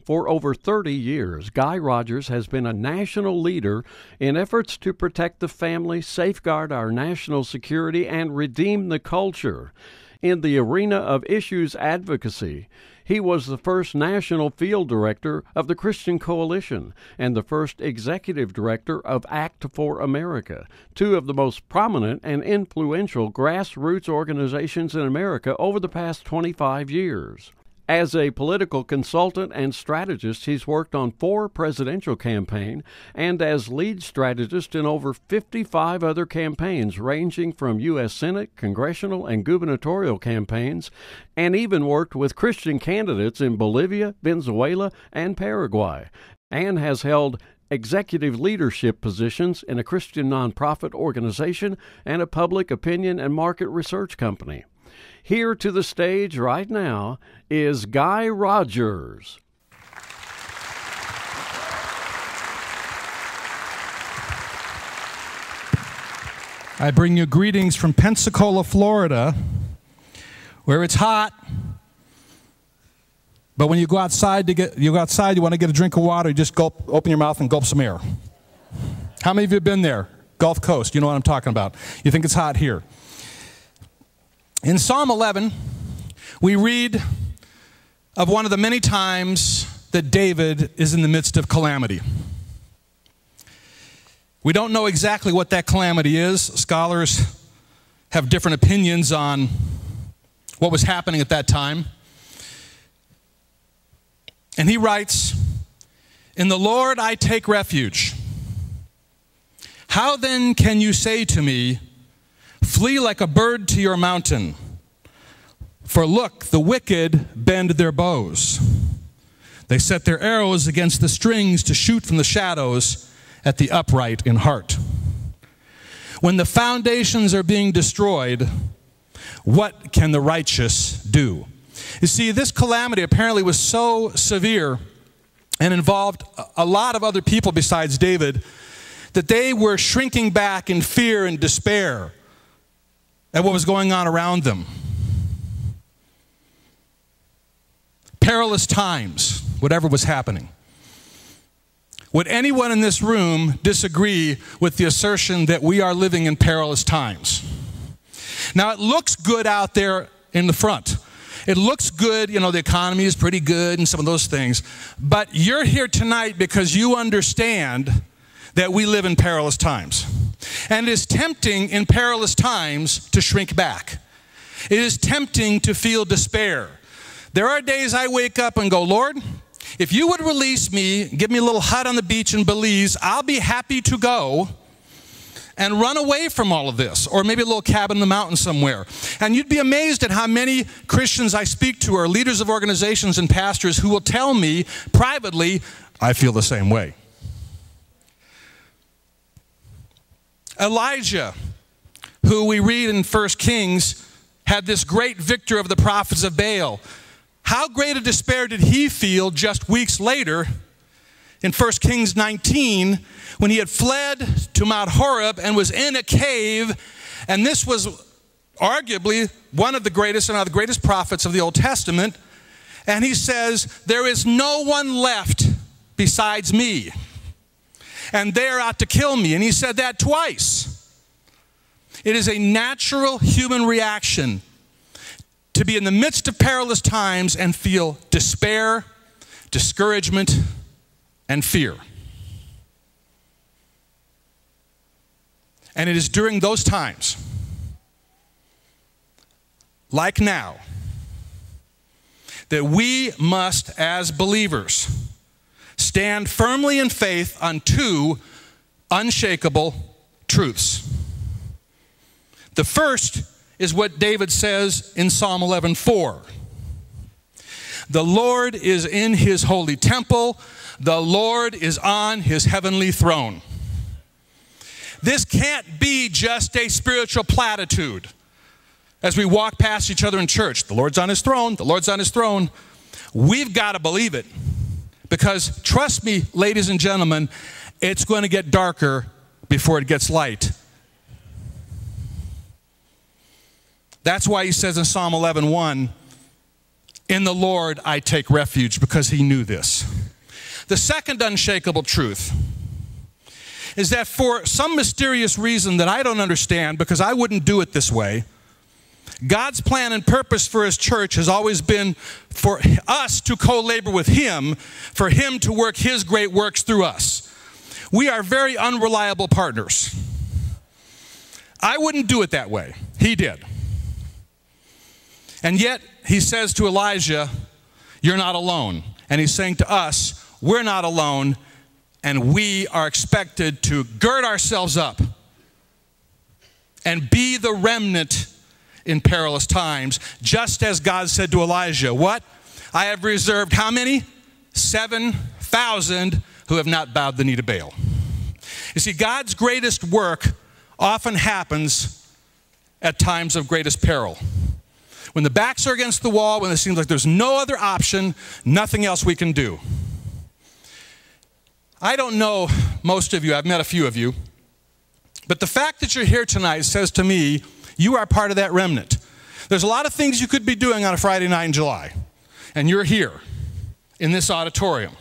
For over 30 years, Guy Rodgers has been a national leader in efforts to protect the family, safeguard our national security, and redeem the culture. In the arena of issues advocacy, he was the first national field director of the Christian Coalition and the first executive director of Act for America, two of the most prominent and influential grassroots organizations in America over the past 25 years. As a political consultant and strategist, he's worked on 4 presidential campaigns and as lead strategist in over 55 other campaigns, ranging from U.S. Senate, congressional, and gubernatorial campaigns, and even worked with Christian candidates in Bolivia, Venezuela, and Paraguay, and has held executive leadership positions in a Christian nonprofit organization and a public opinion and market research company. Here to the stage right now is Guy Rodgers. I bring you greetings from Pensacola, Florida, where it's hot. But when you go outside, you want to get a drink of water, you just open your mouth and gulp some air. How many of you have been there? Gulf Coast, you know what I'm talking about. You think it's hot here. In Psalm 11, we read of one of the many times that David is in the midst of calamity. We don't know exactly what that calamity is. Scholars have different opinions on what was happening at that time. And he writes, "In the Lord I take refuge. How then can you say to me, flee like a bird to your mountain? For look, the wicked bend their bows. They set their arrows against the strings to shoot from the shadows at the upright in heart. When the foundations are being destroyed, what can the righteous do?" You see, this calamity apparently was so severe and involved a lot of other people besides David that they were shrinking back in fear and despair at what was going on around them. Perilous times, whatever was happening. Would anyone in this room disagree with the assertion that we are living in perilous times? Now, it looks good out there in the front. It looks good, you know, the economy is pretty good and some of those things. But you're here tonight because you understand that we live in perilous times. And it is tempting in perilous times to shrink back. It is tempting to feel despair. There are days I wake up and go, Lord, if you would release me, give me a little hut on the beach in Belize, I'll be happy to go and run away from all of this, or maybe a little cabin in the mountains somewhere. And you'd be amazed at how many Christians I speak to are leaders of organizations and pastors who will tell me privately, I feel the same way. Elijah, who we read in 1 Kings, had this great victory of the prophets of Baal. How great a despair did he feel just weeks later in 1 Kings 19 when he had fled to Mount Horeb and was in a cave, and this was arguably one of the greatest, and one of the greatest prophets of the Old Testament, and he says, there is no one left besides me, and they're out to kill me. And he said that twice. It is a natural human reaction to be in the midst of perilous times and feel despair, discouragement, and fear. And it is during those times, like now, that we must, as believers, stand firmly in faith on 2 unshakable truths. The first is what David says in Psalm 11:4. The Lord is in his holy temple. The Lord is on his heavenly throne. This can't be just a spiritual platitude as we walk past each other in church. The Lord's on his throne. The Lord's on his throne. We've got to believe it. Because trust me, ladies and gentlemen, it's going to get darker before it gets light. That's why he says in Psalm 11:1, In the Lord I take refuge, because he knew this. The second unshakable truth is that for some mysterious reason that I don't understand, because I wouldn't do it this way, God's plan and purpose for his church has always been for us to co-labor with him, for him to work his great works through us. We are very unreliable partners. I wouldn't do it that way. He did. And yet, he says to Elijah, you're not alone. And he's saying to us, we're not alone, and we are expected to gird ourselves up and be the remnant in perilous times, just as God said to Elijah, what? I have reserved how many? 7,000 who have not bowed the knee to Baal. You see, God's greatest work often happens at times of greatest peril. When the backs are against the wall, when it seems like there's no other option, nothing else we can do. I don't know most of you, I've met a few of you, but the fact that you're here tonight says to me, you are part of that remnant. There's a lot of things you could be doing on a Friday night in July, and you're here in this auditorium.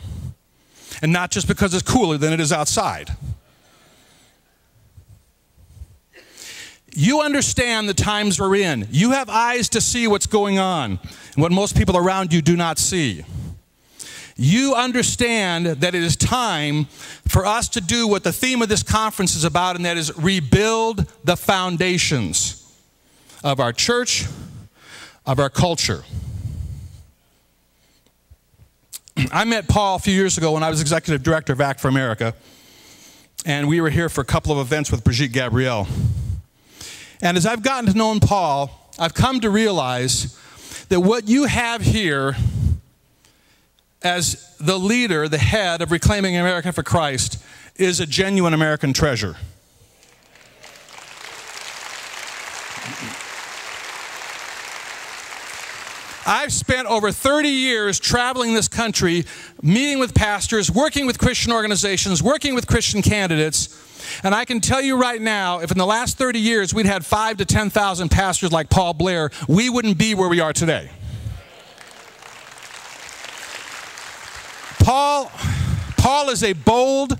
And not just because it's cooler than it is outside. You understand the times we're in. You have eyes to see what's going on, and what most people around you do not see. You understand that it is time for us to do what the theme of this conference is about, and that is rebuild the foundations of our church, of our culture. I met Paul a few years ago when I was executive director of Act for America, and we were here for a couple of events with Brigitte Gabrielle. And as I've gotten to know Paul, I've come to realize that what you have here as the leader, the head of Reclaiming America for Christ, is a genuine American treasure. I've spent over 30 years traveling this country, meeting with pastors, working with Christian organizations, working with Christian candidates, and I can tell you right now, if in the last 30 years we'd had 5,000 to 10,000 pastors like Paul Blair, we wouldn't be where we are today. Paul is a bold,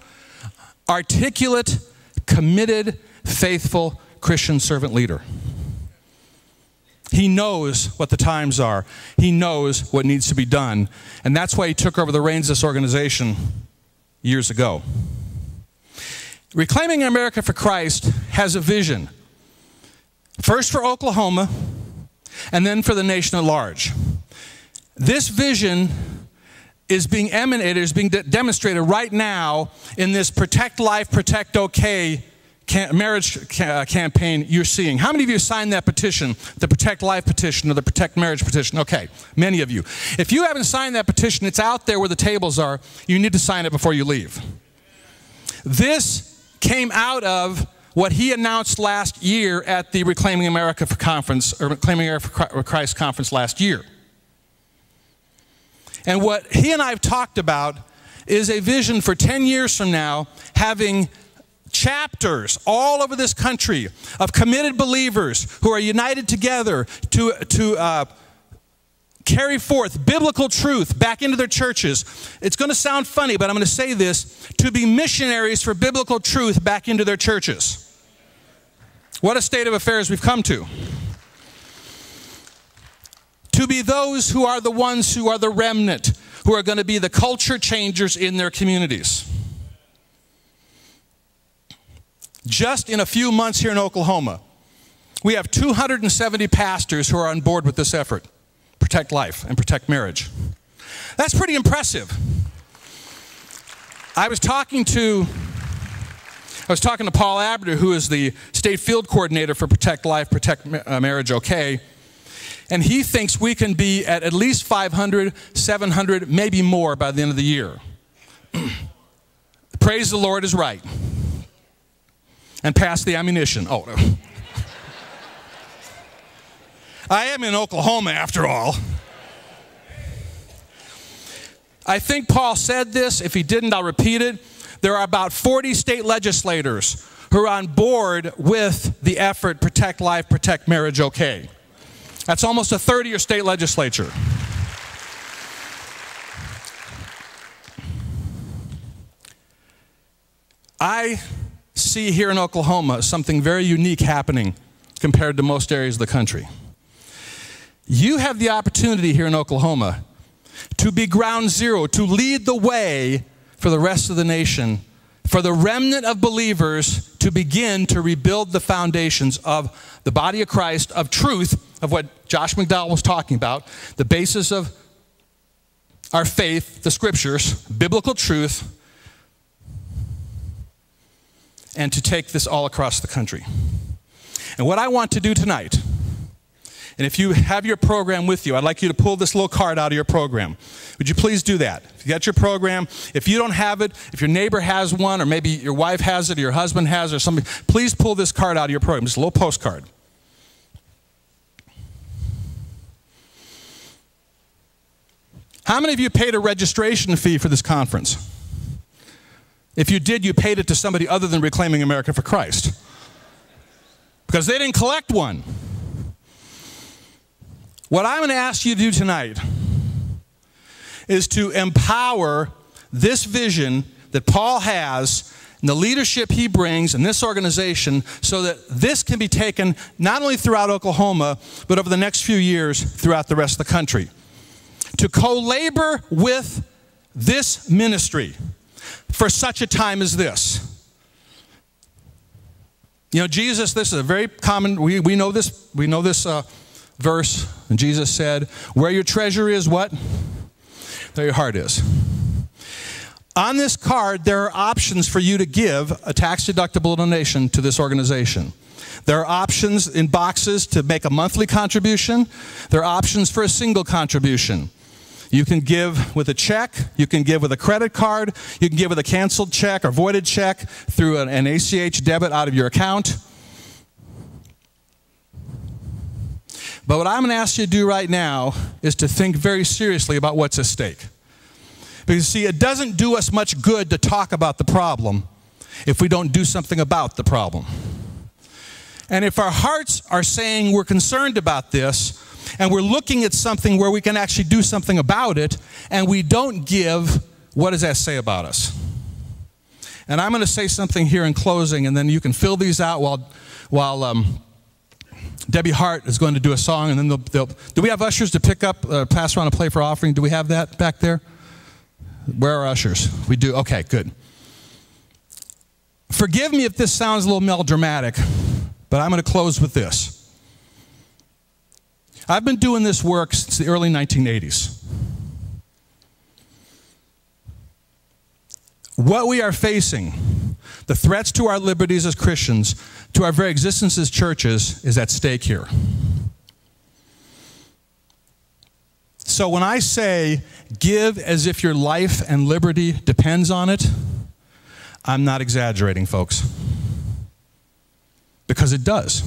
articulate, committed, faithful Christian servant leader. He knows what the times are. He knows what needs to be done. And that's why he took over the reins of this organization years ago. Reclaiming America for Christ has a vision. First for Oklahoma, and then for the nation at large. This vision is being emanated, is being demonstrated right now in this Protect Life, Protect OK marriage campaign you're seeing. How many of you signed that petition, the Protect Life petition or the Protect Marriage petition? Okay, many of you. If you haven't signed that petition, it's out there where the tables are. You need to sign it before you leave. This came out of what he announced last year at the Reclaiming America for Conference, or Reclaiming America for Christ conference last year. And what he and I have talked about is a vision for 10 years from now, having chapters all over this country of committed believers who are united together to carry forth biblical truth back into their churches. It's going to sound funny, but I'm going to say this, to be missionaries for biblical truth back into their churches. What a state of affairs we've come to. To be those who are the ones who are the remnant, who are going to be the culture changers in their communities. Just in a few months here in Oklahoma, we have 270 pastors who are on board with this effort. Protect life and protect marriage. That's pretty impressive. I was talking to Paul Abner, who is the state field coordinator for Protect Life, Protect Marriage OK, and he thinks we can be at least 500, 700, maybe more by the end of the year. Praise the Lord is right. And pass the ammunition. Oh, no. I am in Oklahoma after all. I think Paul said this. If he didn't, I'll repeat it. There are about 40 state legislators who are on board with the effort Protect Life, Protect Marriage OK. That's almost a third of your state legislature. I see here in Oklahoma something very unique happening compared to most areas of the country. You have the opportunity here in Oklahoma to be ground zero, to lead the way for the rest of the nation, for the remnant of believers to begin to rebuild the foundations of the body of Christ, of truth, of what Josh McDowell was talking about, the basis of our faith, the scriptures, biblical truth, and to take this all across the country. And what I want to do tonight, and if you have your program with you, I'd like you to pull this little card out of your program. Would you please do that? If you got your program, if you don't have it, if your neighbor has one, or maybe your wife has it, or your husband has it, or somebody, please pull this card out of your program. It's a little postcard. How many of you paid a registration fee for this conference? If you did, you paid it to somebody other than Reclaiming America for Christ, because they didn't collect one. What I'm going to ask you to do tonight is to empower this vision that Paul has and the leadership he brings in this organization so that this can be taken not only throughout Oklahoma, but over the next few years throughout the rest of the country. To co-labor with this ministry for such a time as this. You know, Jesus, this is a very common, we know this verse, and Jesus said, where your treasure is, what? There your heart is. On this card, there are options for you to give a tax-deductible donation to this organization. There are options in boxes to make a monthly contribution. There are options for a single contribution. You can give with a check. You can give with a credit card. You can give with a canceled check or voided check through an ACH debit out of your account. But what I'm going to ask you to do right now is to think very seriously about what's at stake. Because, see, it doesn't do us much good to talk about the problem if we don't do something about the problem. And if our hearts are saying we're concerned about this, and we're looking at something where we can actually do something about it, and we don't give, what does that say about us? And I'm going to say something here in closing, and then you can fill these out while Debbie Hart is going to do a song, and then do we have ushers to pick up, pass around a plate for offering? Do we have that back there? Where are ushers? We do? Okay, good. Forgive me if this sounds a little melodramatic, but I'm going to close with this. I've been doing this work since the early 1980s. What we are facing, the threats to our liberties as Christians, to our very existence as churches, is at stake here. So when I say give as if your life and liberty depends on it, I'm not exaggerating, folks. Because it does.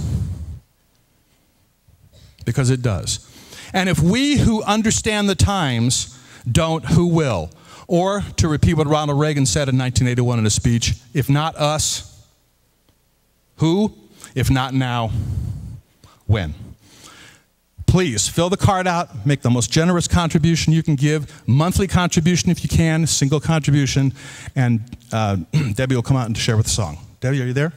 Because it does. And if we who understand the times don't, who will? Or, to repeat what Ronald Reagan said in 1981 in a speech, if not us, who? If not now, when? Please, fill the card out, make the most generous contribution you can give, monthly contribution if you can, single contribution, and Debbie will come out and share with the song. Debbie, are you there?